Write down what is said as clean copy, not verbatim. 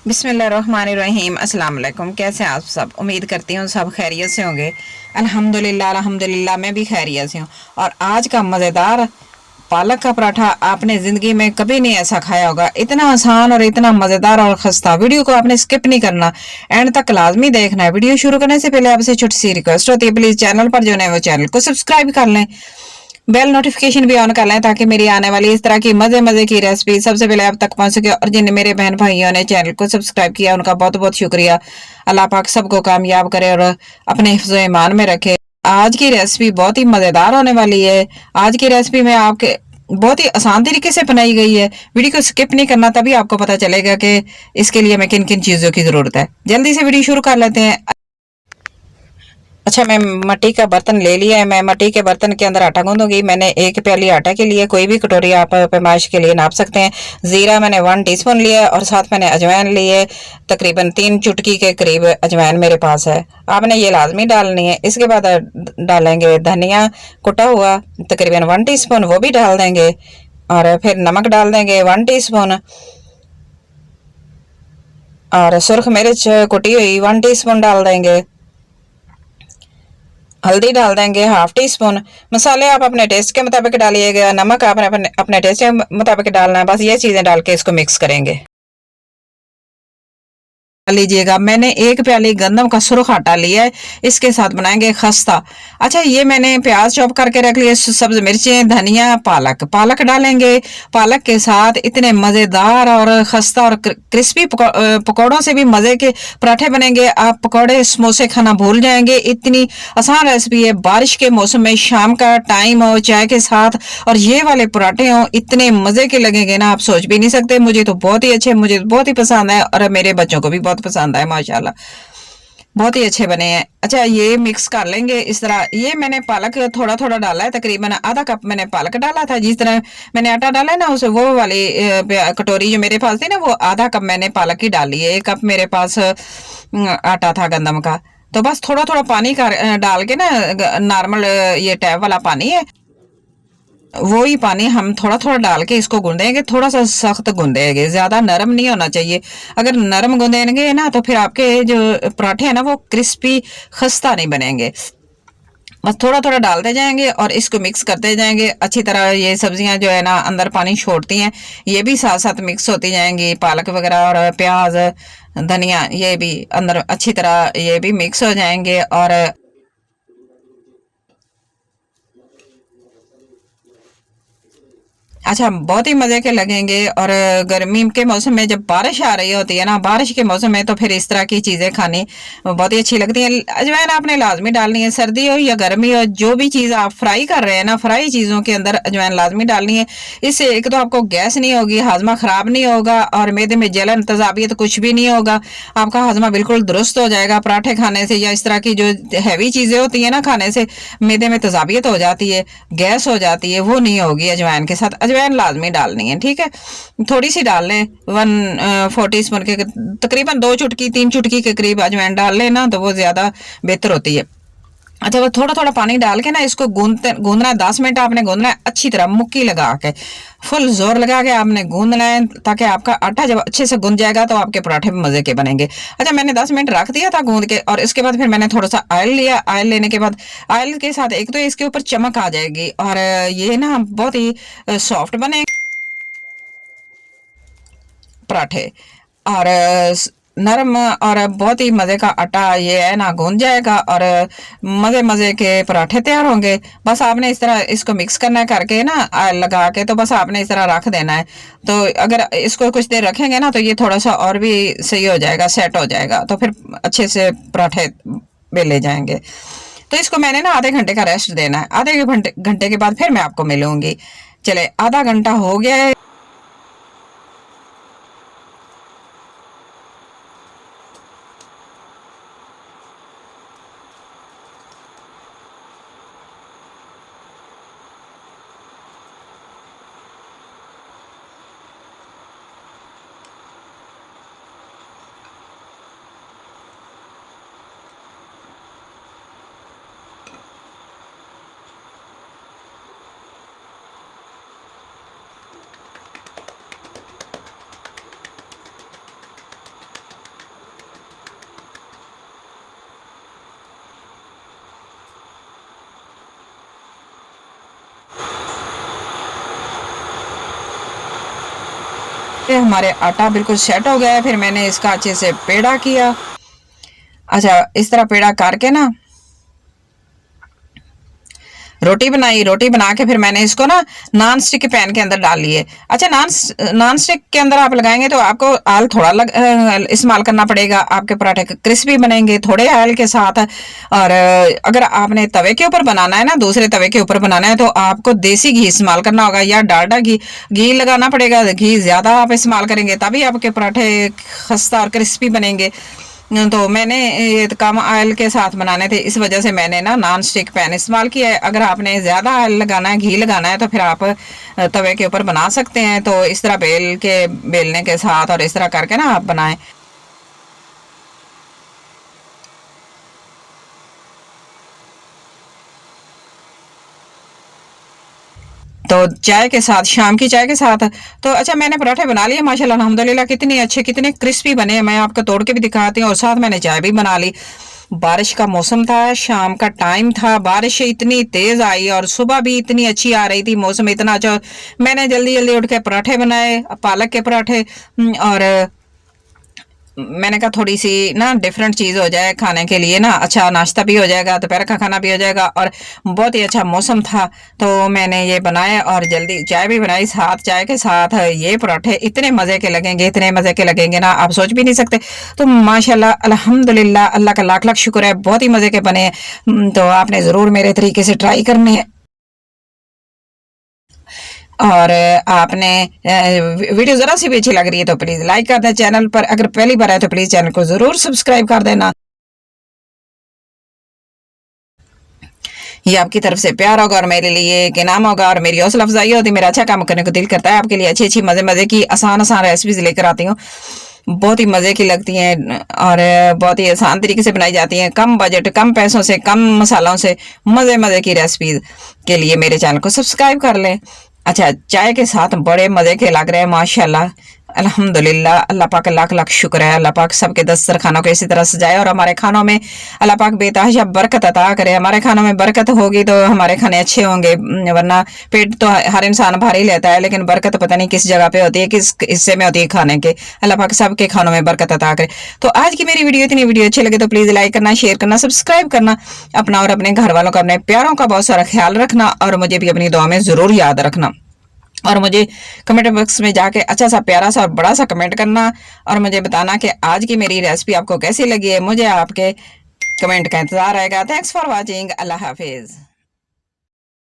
बिस्मिल्लाहिर्रहमानिर्रहीम। अस्सलाम वालेकुम। कैसे हैं आप सब? उम्मीद करती हूँ सब खैरियत से होंगे। अल्हम्दुलिल्लाह अल्हम्दुलिल्लाह मैं भी खैरियत से हूँ। और आज का मज़ेदार पालक का पराठा आपने ज़िंदगी में कभी नहीं ऐसा खाया होगा। इतना आसान और इतना मज़ेदार और खस्ता। वीडियो को आपने स्किप नहीं करना, एंड तक लाजमी देखना है। वीडियो शुरू करने से पहले आपसे छोटी सी रिक्वेस्ट होती है, प्लीज़ चैनल पर जो नए वो चैनल को सब्सक्राइब कर लें, बेल नोटिफिकेशन भी ऑन कर लें ताकि मेरी आने वाली इस तरह की मजे मजे की रेसिपी सबसे पहले आप तक पहुंच सके। और जिन मेरे बहन भाइयों ने चैनल को सब्सक्राइब किया उनका बहुत बहुत शुक्रिया। अल्लाह पाक सबको कामयाब करे और अपने हिफ्ज़ो ईमान में रखे। आज की रेसिपी बहुत ही मज़ेदार होने वाली है। आज की रेसिपी में आपके बहुत ही आसान तरीके से बनाई गई है। वीडियो को स्किप नहीं करना, तभी आपको पता चलेगा कि इसके लिए हमें किन किन चीज़ों की ज़रूरत है। जल्दी से वीडियो शुरू कर लेते हैं। अच्छा, मैं मट्टी का बर्तन ले लिया है। मैं मट्टी के बर्तन के अंदर आटा गूंदूंगी। मैंने एक प्याली आटा के लिए, कोई भी कटोरी आप पैमाइश के लिए नाप सकते हैं। ज़ीरा मैंने 1 टीस्पून लिया है और साथ मैंने अजवाइन ली है। तकरीबन 3 चुटकी के करीब अजवाइन मेरे पास है। आपने ये लाजमी डालनी है। इसके बाद डालेंगे धनिया कुटा हुआ तकरीबन 1 टीस्पून, वो भी डाल देंगे। और फिर नमक डाल देंगे 1 टीस्पून। और सुरख मिर्च कुटी हुई 1 टीस्पून डाल देंगे। हल्दी डाल देंगे 1/2 टीस्पून। मसाले आप अपने टेस्ट के मुताबिक डालिएगा। नमक आपने अपने अपने टेस्ट के मुताबिक डालना है। बस ये चीज़ें डाल के इसको मिक्स करेंगे। लीजिएगा, मैंने एक प्याली गंदम का सुरख आटा लिया है। इसके साथ बनाएंगे खस्ता। अच्छा, ये मैंने प्याज चॉप करके रख लिए, सब्ज मिर्चें, धनिया, पालक पालक डालेंगे। पालक के साथ इतने मज़ेदार और खस्ता और क्रिस्पी पकौड़ों से भी मज़े के पराठे बनेंगे। आप पकौड़े समोसे खाना भूल जाएंगे। इतनी आसान रेसिपी है। बारिश के मौसम में शाम का टाइम हो, चाय के साथ और ये वाले पराठे हों, इतने मज़े के लगेंगे ना, आप सोच भी नहीं सकते। मुझे तो बहुत ही अच्छे, मुझे बहुत ही पसंद है और मेरे बच्चों को भी बहुत पसंद आए माशाल्लाह। बहुत ही अच्छे बने हैं। अच्छा, ये मिक्स कर लेंगे इस तरह। ये मैंने पालक थोड़ा थोड़ा डाला है, तकरीबन आधा कप मैंने पालक डाला था। जिस तरह मैंने आटा डाला है ना, उसे वो वाली कटोरी जो मेरे पास थी ना, वो आधा कप मैंने पालक की डाली है। 1 कप मेरे पास आटा था गंदम का। तो बस थोड़ा थोड़ा पानी डाल के ना, नॉर्मल ये टैप वाला पानी है, वो ही पानी हम थोड़ा थोड़ा डाल के इसको गूंदेंगे। थोड़ा सा सख्त गूंदेंगे, ज्यादा नरम नहीं होना चाहिए। अगर नरम गूंदेंगे ना तो फिर आपके जो पराठे हैं ना वो क्रिस्पी खस्ता नहीं बनेंगे। बस थोड़ा थोड़ा डालते जाएंगे और इसको मिक्स करते जाएंगे अच्छी तरह। ये सब्जियां जो है ना अंदर पानी छोड़ती हैं, ये भी साथ साथ मिक्स होती जाएंगी। पालक वगैरह और प्याज, धनिया, ये भी अंदर अच्छी तरह ये भी मिक्स हो जाएंगे। और अच्छा, बहुत ही मजे के लगेंगे। और गर्मी के मौसम में जब बारिश आ रही होती है ना, बारिश के मौसम में तो फिर इस तरह की चीजें खानी बहुत ही अच्छी लगती है। अजवाइन आपने लाजमी डालनी है, सर्दी हो या गर्मी हो। जो भी चीज आप फ्राई कर रहे हैं ना, फ्राई चीजों के अंदर अजवाइन लाजमी डालनी है। इससे एक तो आपको गैस नहीं होगी, हाजमा खराब नहीं होगा और मैदे में जलन तजाबियत कुछ भी नहीं होगा। आपका हाजमा बिल्कुल दुरुस्त हो जाएगा। पराठे खाने से या इस तरह की जो हैवी चीजें होती है ना खाने से, मैदे में तजाबियत हो जाती है, गैस हो जाती है, वो नहीं होगी अजवाइन के साथ। अजवाइन लाजमी डालनी है, ठीक है। थोड़ी सी डाल लें, 1 4 टीस्पून के तकरीबन 2 चुटकी 3 चुटकी के करीब अजवाइन डाल लें ना, तो वो ज्यादा बेहतर होती है। अच्छा, वो थोड़ा थोड़ा पानी डाल के ना इसको गूंदना है। 10 मिनट आपने गूंदना है अच्छी तरह, मुक्की लगा के, फुल जोर लगा के आपने गूंदना है, ताकि आपका आटा जब अच्छे से गूंद जाएगा तो आपके पराठे भी मजे के बनेंगे। अच्छा, मैंने 10 मिनट रख दिया था गूंद के और इसके बाद फिर मैंने थोड़ा सा ऑयल लिया। ऑयल लेने के बाद ऑयल के साथ एक तो इसके ऊपर चमक आ जाएगी और ये ना बहुत ही सॉफ्ट बने पराठे। और नरम और बहुत ही मज़े का आटा ये है ना गूंद जाएगा और मज़े मज़े के पराठे तैयार होंगे। बस आपने इस तरह इसको मिक्स करना है करके ना, लगा के, तो बस आपने इस तरह रख देना है। तो अगर इसको कुछ देर रखेंगे ना तो ये थोड़ा सा और भी सही हो जाएगा, सेट हो जाएगा, तो फिर अच्छे से पराठे बेले जाएंगे। तो इसको मैंने ना आधे घंटे का रेस्ट देना है। आधे घंटे घंटे के बाद फिर मैं आपको मिलूंगी। चले, आधा घंटा हो गया है। ये हमारे आटा बिल्कुल सेट हो गया है। फिर मैंने इसका अच्छे से पेड़ा किया। अच्छा, इस तरह पेड़ा करके ना रोटी बनाई। रोटी बना के फिर मैंने इसको ना नॉन स्टिक के पैन के अंदर डाल लिए। अच्छा, नॉन स्टिक के अंदर आप लगाएंगे तो आपको ऑयल थोड़ा इस्तेमाल करना पड़ेगा। आपके पराठे क्रिस्पी बनेंगे थोड़े ऑयल के साथ। और अगर आपने तवे के ऊपर बनाना है ना, दूसरे तवे के ऊपर बनाना है, तो आपको देसी घी इस्तेमाल करना होगा या डालडा घी घी लगाना पड़ेगा। घी ज़्यादा आप इस्तेमाल करेंगे तभी आपके पराठे खस्ता और क्रिस्पी बनेंगे। तो मैंने ये कम ऑयल के साथ बनाने थे, इस वजह से मैंने ना नॉन स्टिक पैन इस्तेमाल किया है। अगर आपने ज़्यादा ऑयल लगाना है, घी लगाना है, तो फिर आप तवे के ऊपर बना सकते हैं। तो इस तरह बेलने के साथ और इस तरह करके ना आप बनाएं। तो चाय के साथ, शाम की चाय के साथ। तो अच्छा, मैंने पराठे बना लिए माशाल्लाह अल्हम्दुलिल्लाह, कितने अच्छे कितने क्रिस्पी बने। मैं आपको तोड़ के भी दिखाती हूँ। और साथ मैंने चाय भी बना ली। बारिश का मौसम था, शाम का टाइम था, बारिश इतनी तेज आई और सुबह भी इतनी अच्छी आ रही थी, मौसम इतना अच्छा। मैंने जल्दी जल्दी उठ के पराठे बनाए, पालक के पराठे। और मैंने कहा थोड़ी सी ना डिफरेंट चीज़ हो जाए खाने के लिए ना, अच्छा नाश्ता भी हो जाएगा, दोपहर का खाना भी हो जाएगा। और बहुत ही अच्छा मौसम था, तो मैंने ये बनाया और जल्दी चाय भी बनाई। साथ चाय के साथ ये पराठे इतने मज़े के लगेंगे, इतने मज़े के लगेंगे ना, आप सोच भी नहीं सकते। तो माशाल्लाह अल्हम्दुलिल्लाह, अल्लाह का लाख लाख शुक्र है, बहुत ही मज़े के बने हैं। तो आपने ज़रूर मेरे तरीके से ट्राई करने हैं। और आपने वीडियो ज़रा सी भी अच्छी लग रही है तो प्लीज़ लाइक कर दें। चैनल पर अगर पहली बार है तो प्लीज़ चैनल को ज़रूर सब्सक्राइब कर देना। ये आपकी तरफ से प्यार होगा और मेरे लिए के नाम होगा और मेरी हौसला अफजाई होती है। मेरा अच्छा काम करने को दिल करता है। आपके लिए अच्छी अच्छी मज़े मज़े की आसान आसान रेसिपीज़ लेकर आती हूँ। बहुत ही मज़े की लगती हैं और बहुत ही आसान तरीके से बनाई जाती हैं, कम बजट, कम पैसों से, कम मसालों से मज़े मज़े की रेसिपीज़ के लिए मेरे चैनल को सब्सक्राइब कर लें। अच्छा, चाय के साथ बड़े मज़े के लग रहे हैं माशाल्लाह अल्हम्दुलिल्लाह। अल्लाह पाक लाख लाख शुक्र है। अल्लाह पाक सबके दस्तरखानों को इसी तरह सजाए और हमारे खानों में अल्लाह पाक बेतहाशा बरकत अता करे। हमारे खानों में बरकत होगी तो हमारे खाने अच्छे होंगे, वरना पेट तो हर इंसान भर ही लेता है, लेकिन बरकत पता नहीं किस जगह पे होती है, किस हिस्से में होती है खाने के। अल्लाह पाक सबके खानों में बरकत अता करे। तो आज की मेरी वीडियो अच्छी लगे तो प्लीज़ लाइक करना, शेयर करना, सब्सक्राइब करना। अपना और अपने घर वालों का, अपने प्यारों का बहुत सारा ख्याल रखना और मुझे भी अपनी दुआ में ज़रूर याद रखना। और मुझे कमेंट बॉक्स में जाके अच्छा सा प्यारा सा और बड़ा सा कमेंट करना और मुझे बताना कि आज की मेरी रेसिपी आपको कैसी लगी है। मुझे आपके कमेंट का इंतजार रहेगा। Thanks for watching. अल्लाह हाफिज़।